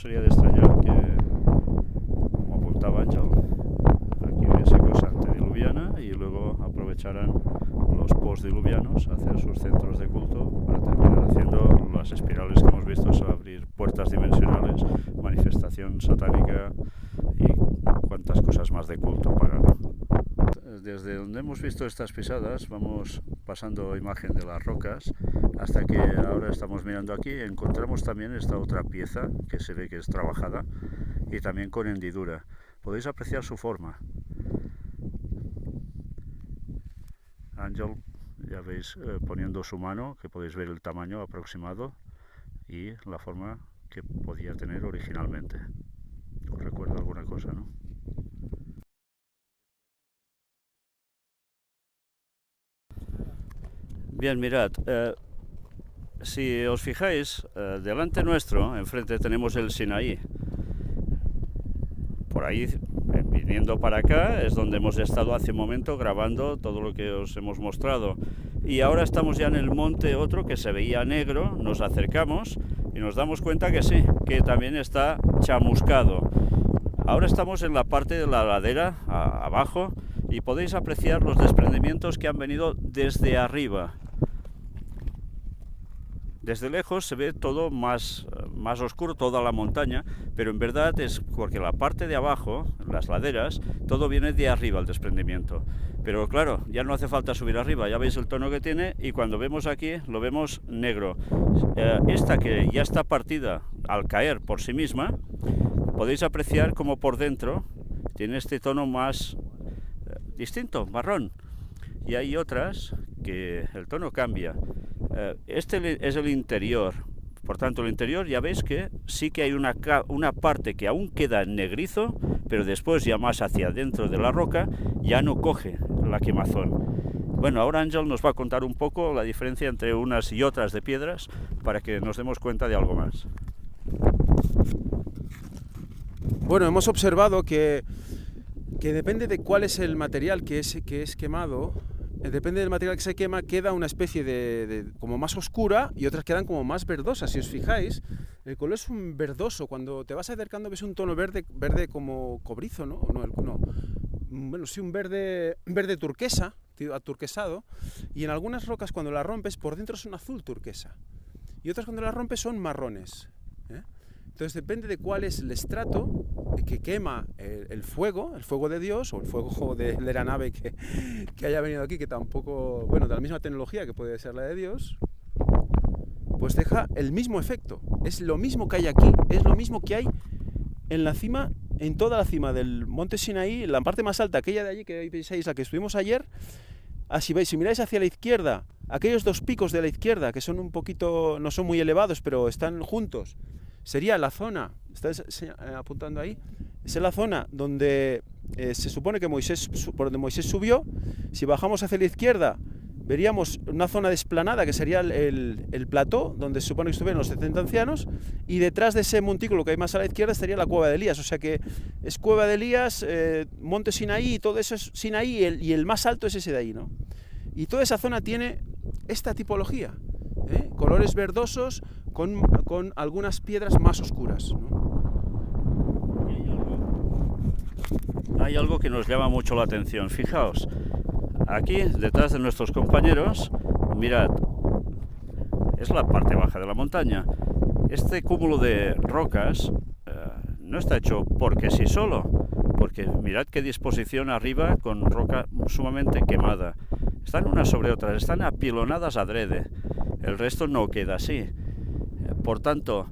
sería de extrañar que, como apuntaba Ángel, aquí hubiese cosa antediluviana y luego aprovecharán los postdiluvianos a hacer sus centros de culto para terminar haciendo las espirales que hemos visto, es abrir puertas dimensionales, manifestación satánica y cuantas cosas más de culto pagano. Desde donde hemos visto estas pisadas vamos pasando imagen de las rocas hasta que ahora estamos mirando aquí, encontramos también esta otra pieza que se ve que es trabajada y también con hendidura. Podéis apreciar su forma. Ángel, ya veis, poniendo su mano, que podéis ver el tamaño aproximado y la forma que podía tener originalmente. ¿Os recuerda alguna cosa, no? Bien, mirad, si os fijáis, delante nuestro, enfrente tenemos el Sinaí. Por ahí, viniendo para acá, es donde hemos estado hace un momento grabando todo lo que os hemos mostrado. Y ahora estamos ya en el monte otro que se veía negro, nos acercamos y nos damos cuenta que sí, que también está chamuscado. Ahora estamos en la parte de la ladera, abajo, y podéis apreciar los desprendimientos que han venido desde arriba. Desde lejos se ve todo más oscuro, toda la montaña, pero en verdad es porque la parte de abajo, las laderas, todo viene de arriba el desprendimiento. Pero claro, ya no hace falta subir arriba, ya veis el tono que tiene y cuando vemos aquí lo vemos negro. Esta que ya está partida al caer por sí misma, podéis apreciar como por dentro tiene este tono más distinto, marrón. Y hay otras que el tono cambia. Este es el interior, por tanto el interior ya veis que sí que hay una parte que aún queda negrizo, pero después ya más hacia adentro de la roca ya no coge la quemazón. Bueno, ahora Ángel nos va a contar un poco la diferencia entre unas y otras de piedras para que nos demos cuenta de algo más. Bueno, hemos observado que depende de cuál es el material que es quemado. Depende del material que se quema, queda una especie de como más oscura y otras quedan como más verdosas. Si os fijáis, el color es un verdoso. Cuando te vas acercando ves un tono verde como cobrizo, ¿no? No. Bueno, sí, un verde turquesa, aturquesado. Y en algunas rocas cuando las rompes por dentro son azul turquesa. Y otras cuando las rompes son marrones, ¿eh? Entonces depende de cuál es el estrato que quema el fuego de Dios, o el fuego de la nave que haya venido aquí, que tampoco, bueno, de la misma tecnología que puede ser la de Dios, pues deja el mismo efecto. Es lo mismo que hay aquí, es lo mismo que hay en la cima, en toda la cima del monte Sinaí, la parte más alta, aquella de allí que veis, la que estuvimos ayer. Así veis, si miráis hacia la izquierda, aquellos dos picos de la izquierda, que son un poquito, no son muy elevados, pero están juntos, sería la zona, ¿estáis apuntando ahí? Es la zona donde se supone que por donde Moisés subió. Si bajamos hacia la izquierda, veríamos una zona desplanada que sería el plató, donde se supone que estuvieron los 70 ancianos, y detrás de ese montículo que hay más a la izquierda estaría la cueva de Elías. O sea que es cueva de Elías, monte Sinaí, todo eso es Sinaí, y el más alto es ese de ahí, ¿no? Y toda esa zona tiene esta tipología, colores verdosos con algunas piedras más oscuras, ¿no? Hay algo que nos llama mucho la atención. Fijaos, aquí detrás de nuestros compañeros, mirad, es la parte baja de la montaña. Este cúmulo de rocas no está hecho porque sí solo, porque mirad qué disposición arriba con roca sumamente quemada. Están unas sobre otras, están apilonadas adrede. El resto no queda así. Por tanto,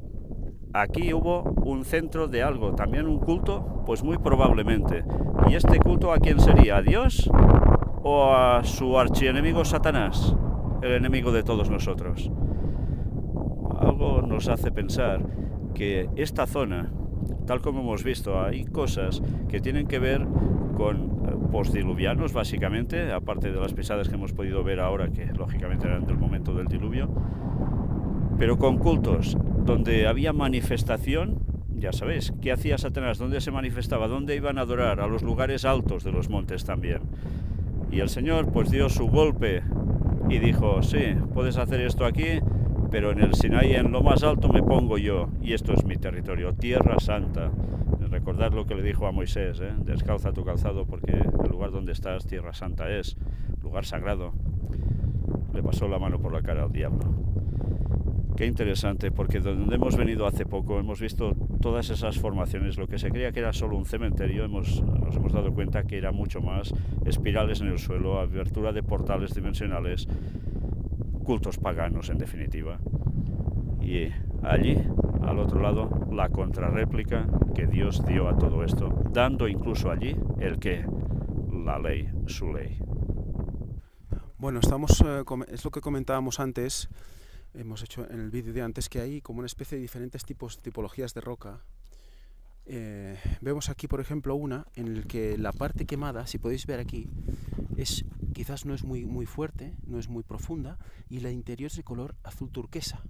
aquí hubo un centro de algo, también un culto, pues muy probablemente. ¿Y este culto a quién sería? ¿A Dios o a su archienemigo Satanás, el enemigo de todos nosotros? Algo nos hace pensar que esta zona, tal como hemos visto, hay cosas que tienen que ver con postdiluvianos, básicamente, aparte de las pisadas que hemos podido ver ahora, que lógicamente eran del momento del diluvio, pero con cultos donde había manifestación. Ya sabéis, ¿qué hacía Satanás? ¿Dónde se manifestaba? ¿Dónde iban a adorar? A los lugares altos de los montes también. Y el Señor pues dio su golpe y dijo, sí, puedes hacer esto aquí, pero en el Sinaí, en lo más alto, me pongo yo, y esto es mi territorio, Tierra Santa. Recordad lo que le dijo a Moisés, descalza tu calzado porque el lugar donde estás, Tierra Santa es, lugar sagrado. Le pasó la mano por la cara al diablo. Qué interesante, porque donde hemos venido hace poco hemos visto todas esas formaciones. Lo que se creía que era solo un cementerio, nos hemos dado cuenta que era mucho más: espirales en el suelo, abertura de portales dimensionales, cultos paganos en definitiva. Y allí, al otro lado, la contrarréplica que Dios dio a todo esto, dando incluso allí el que, la ley, su ley. Bueno, es lo que comentábamos antes. Hemos hecho en el vídeo de antes que hay como una especie de diferentes tipologías de roca. Vemos aquí, por ejemplo, una en el que la parte quemada, si podéis ver aquí, quizás no es muy fuerte, no es muy profunda, y la interior es de color azul turquesa.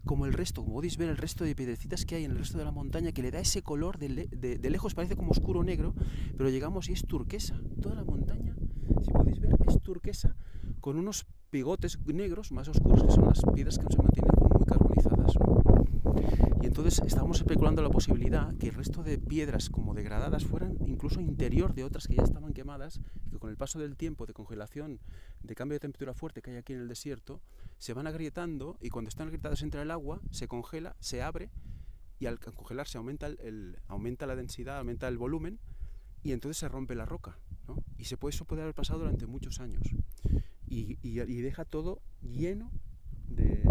Como el resto, como podéis ver, el resto de piedrecitas que hay en el resto de la montaña, que le da ese color de lejos, parece como oscuro negro, pero llegamos y es turquesa. Toda la montaña, si podéis ver, es turquesa, con unos bigotes negros más oscuros, que son las piedras que se mantienen como muy carbonizadas, ¿no? Y entonces estábamos especulando la posibilidad que el resto de piedras como degradadas fueran incluso interior de otras que ya estaban quemadas, que con el paso del tiempo de congelación, de cambio de temperatura fuerte que hay aquí en el desierto, se van agrietando, y cuando están agrietadas entra el agua, se congela, se abre, y al congelarse aumenta la densidad, aumenta el volumen, y entonces se rompe la roca, ¿no? Y eso puede haber pasado durante muchos años. Y deja todo lleno de...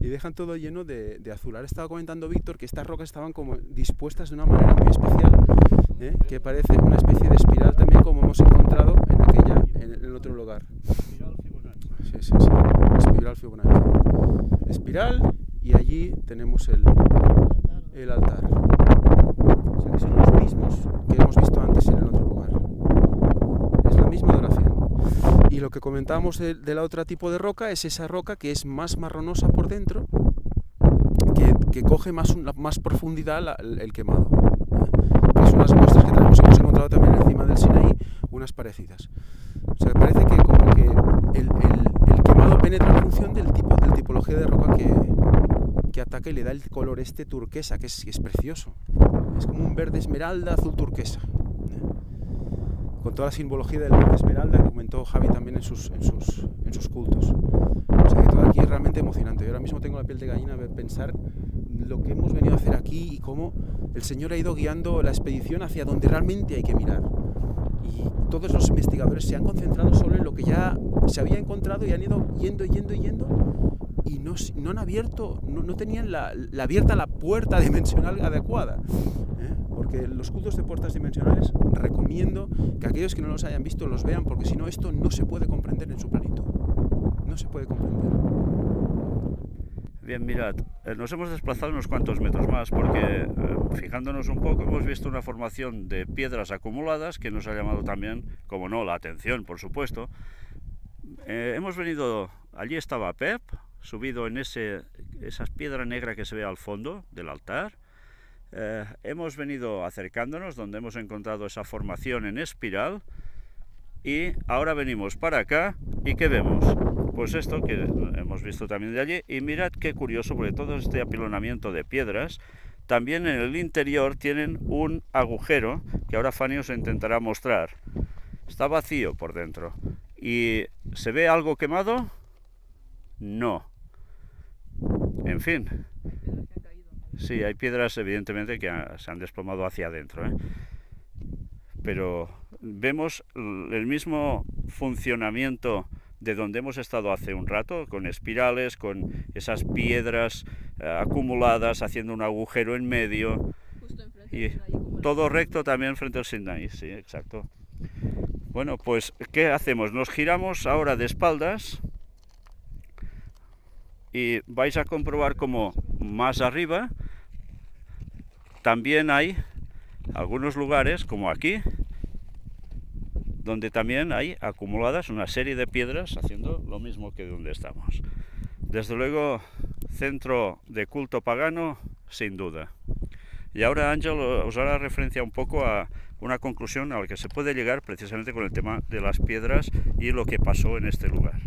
Y dejan todo lleno de azul. Ahora estaba comentando Víctor que estas rocas estaban como dispuestas de una manera muy especial, que parece una especie de espiral también, como hemos encontrado en el otro lugar. Espiral Fibonacci. Sí. Espiral Fibonacci. Espiral, y allí tenemos el altar. O sea que son los mismos que hemos visto antes en el otro lugar. Es la misma adoración. Y lo que comentábamos de la otra tipo de roca es esa roca que es más marronosa por dentro, que coge más profundidad el quemado. Que son las muestras que hemos encontrado también encima del Sinaí, unas parecidas. O sea, parece que como que el quemado penetra en función del tipología de roca que ataca, y le da el color turquesa, que es precioso. Es como un verde esmeralda, azul turquesa. Con toda la simbología del verde esmeralda que comentó Javi también en sus cultos. O sea que todo aquí es realmente emocionante. Yo ahora mismo tengo la piel de gallina de pensar lo que hemos venido a hacer aquí y cómo el Señor ha ido guiando la expedición hacia donde realmente hay que mirar. Y todos los investigadores se han concentrado solo en lo que ya se había encontrado, y han ido yendo, y no han abierto, no tenían abierta la puerta dimensional adecuada. Porque los cultos de puertas dimensionales recomiendo que aquellos que no los hayan visto los vean, porque si no, esto no se puede comprender en su plenitud. No se puede comprender. Bien, mirad, nos hemos desplazado unos cuantos metros más porque, fijándonos un poco, hemos visto una formación de piedras acumuladas que nos ha llamado también, como no, la atención, por supuesto. Hemos venido, allí estaba Pep, subido en esa piedra negra que se ve al fondo del altar. Hemos venido acercándonos donde hemos encontrado esa formación en espiral, y ahora venimos para acá, y ¿qué vemos? Pues esto que hemos visto también de allí. Y mirad qué curioso, porque todo este apilonamiento de piedras también en el interior tienen un agujero que ahora Fanny os intentará mostrar. Está vacío por dentro. ¿Y se ve algo quemado? No. En fin. Sí, hay piedras evidentemente que se han desplomado hacia adentro, pero vemos el mismo funcionamiento de donde hemos estado hace un rato, con espirales, con esas piedras acumuladas, haciendo un agujero en medio. Justo enfrente Y del Sinaí, como todo recto también frente al Sinaí, sí, exacto. Bueno, pues, ¿qué hacemos? Nos giramos ahora de espaldas y vais a comprobar como más arriba también hay algunos lugares, como aquí, donde también hay acumuladas una serie de piedras haciendo lo mismo que donde estamos. Desde luego, centro de culto pagano, sin duda. Y ahora Ángel os hará referencia un poco a una conclusión a la que se puede llegar precisamente con el tema de las piedras y lo que pasó en este lugar.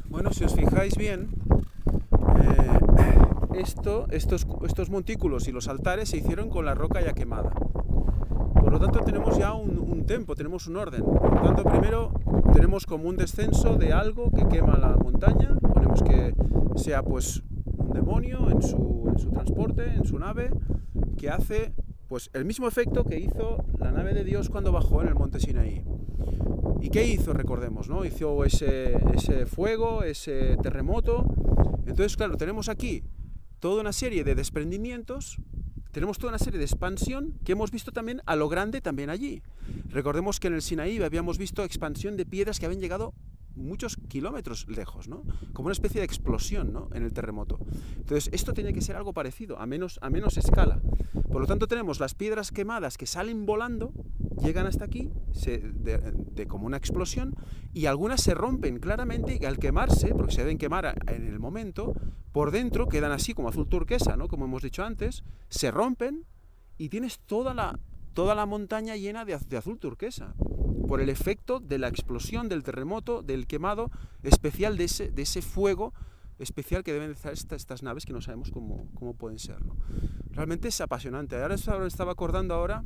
Bueno, si os fijáis bien, estos montículos y los altares se hicieron con la roca ya quemada. Por lo tanto tenemos ya un tempo, tenemos un orden. Por lo tanto, primero tenemos como un descenso de algo que quema la montaña. Ponemos que sea pues un demonio en su transporte, en su nave, que hace pues el mismo efecto que hizo la nave de Dios cuando bajó en el monte Sinaí. ¿Y qué hizo? Recordemos, ¿no? Hizo ese fuego, ese terremoto. Entonces, claro, tenemos aquí toda una serie de desprendimientos, tenemos toda una serie de expansión que hemos visto también a lo grande también allí. Recordemos que en el Sinaí habíamos visto expansión de piedras que habían llegado muchos kilómetros lejos, ¿no? Como una especie de explosión, ¿no? En el terremoto. Entonces, esto tiene que ser algo parecido, a menos escala. Por lo tanto, tenemos las piedras quemadas que salen volando, llegan hasta aquí, como una explosión, y algunas se rompen claramente, y al quemarse, porque se deben quemar en el momento, por dentro quedan así como azul turquesa, ¿no? Como hemos dicho antes, se rompen y tienes toda la montaña llena de azul turquesa, por el efecto de la explosión, del terremoto, del quemado especial de ese fuego especial que deben estar estas naves que no sabemos cómo pueden ser, ¿no? Realmente es apasionante. Ahora estaba acordando ahora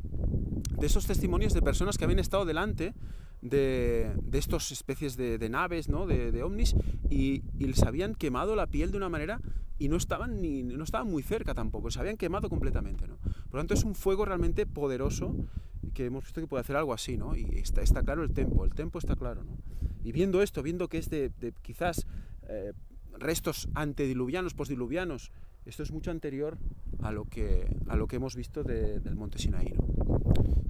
de esos testimonios de personas que habían estado delante de estas especies de naves, ¿no? de ovnis, y les habían quemado la piel de una manera y no estaban muy cerca tampoco, se habían quemado completamente, ¿no? Por lo tanto, es un fuego realmente poderoso que hemos visto que puede hacer algo así, ¿no? Y está claro el tempo está claro, ¿no? Y viendo esto, viendo que es de quizás restos antediluvianos, postdiluvianos, esto es mucho anterior a lo que hemos visto del monte Sinaí, ¿no?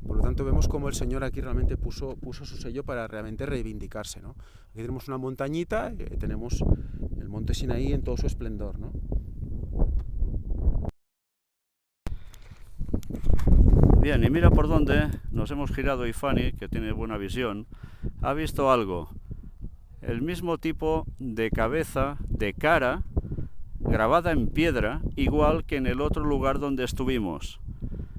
Por lo tanto, vemos cómo el Señor aquí realmente puso su sello para realmente reivindicarse, ¿no? Aquí tenemos una montañita, tenemos el monte Sinaí en todo su esplendor, ¿no? Bien, y mira por dónde nos hemos girado, y Fanny, que tiene buena visión, ha visto algo. El mismo tipo de cabeza, de cara, grabada en piedra, igual que en el otro lugar donde estuvimos.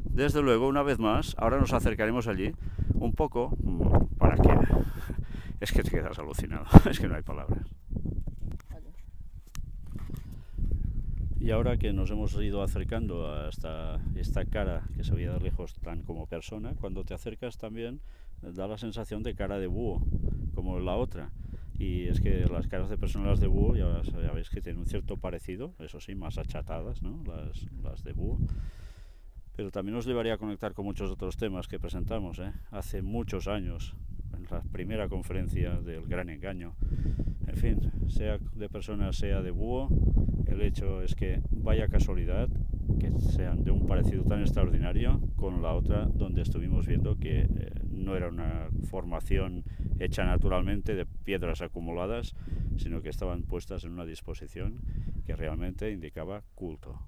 Desde luego, una vez más, ahora nos acercaremos allí un poco para que... Es que te quedas alucinado, es que no hay palabras. Y ahora que nos hemos ido acercando hasta esta cara que se veía de lejos tan como persona, cuando te acercas también da la sensación de cara de búho, como la otra. Y es que las caras de personas de búho ya veis que tienen un cierto parecido, eso sí, más achatadas, ¿no? Las de búho. Pero también nos llevaría a conectar con muchos otros temas que presentamos, hace muchos años, en la primera conferencia del Gran Engaño. En fin, sea de personas, sea de búho, el hecho es que vaya casualidad que sean de un parecido tan extraordinario con la otra, donde estuvimos viendo que no era una formación hecha naturalmente de piedras acumuladas, sino que estaban puestas en una disposición que realmente indicaba culto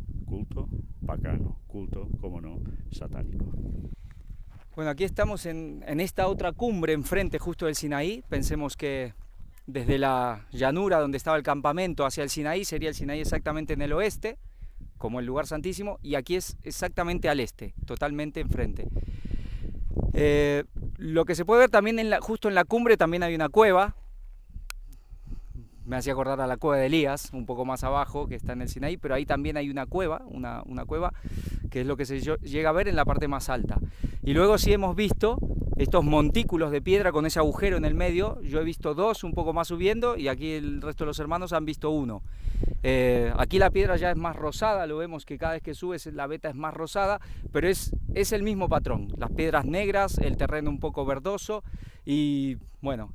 pagano, culto, como no, satánico. Bueno, aquí estamos en esta otra cumbre enfrente justo del Sinaí. Pensemos que desde la llanura donde estaba el campamento hacia el Sinaí, sería el Sinaí exactamente en el oeste, como el lugar santísimo, y aquí es exactamente al este, totalmente enfrente. Lo que se puede ver también justo en la cumbre también hay una cueva. Me hacía acordar a la cueva de Elías, un poco más abajo, que está en el Sinaí, pero ahí también hay una cueva, una cueva, que es lo que se llega a ver en la parte más alta. Y luego sí hemos visto estos montículos de piedra con ese agujero en el medio. Yo he visto dos un poco más subiendo, y aquí el resto de los hermanos han visto uno. Aquí la piedra ya es más rosada, lo vemos que cada vez que subes la veta es más rosada, pero es el mismo patrón, las piedras negras, el terreno un poco verdoso y bueno,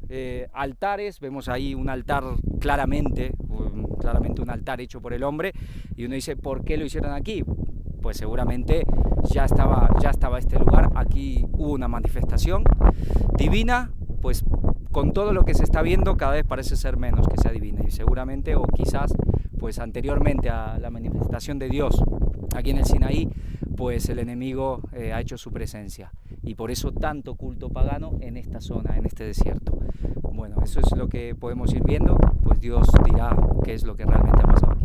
altares, vemos ahí un altar claramente un altar hecho por el hombre, y uno dice, ¿por qué lo hicieron aquí? Pues seguramente ya estaba este lugar, aquí hubo una manifestación divina, pues con todo lo que se está viendo cada vez parece ser menos que sea divina, y seguramente o quizás pues anteriormente a la manifestación de Dios aquí en el Sinaí, pues el enemigo ha hecho su presencia, y por eso tanto culto pagano en esta zona, en este desierto. Bueno, eso es lo que podemos ir viendo, pues Dios dirá qué es lo que realmente ha pasado aquí.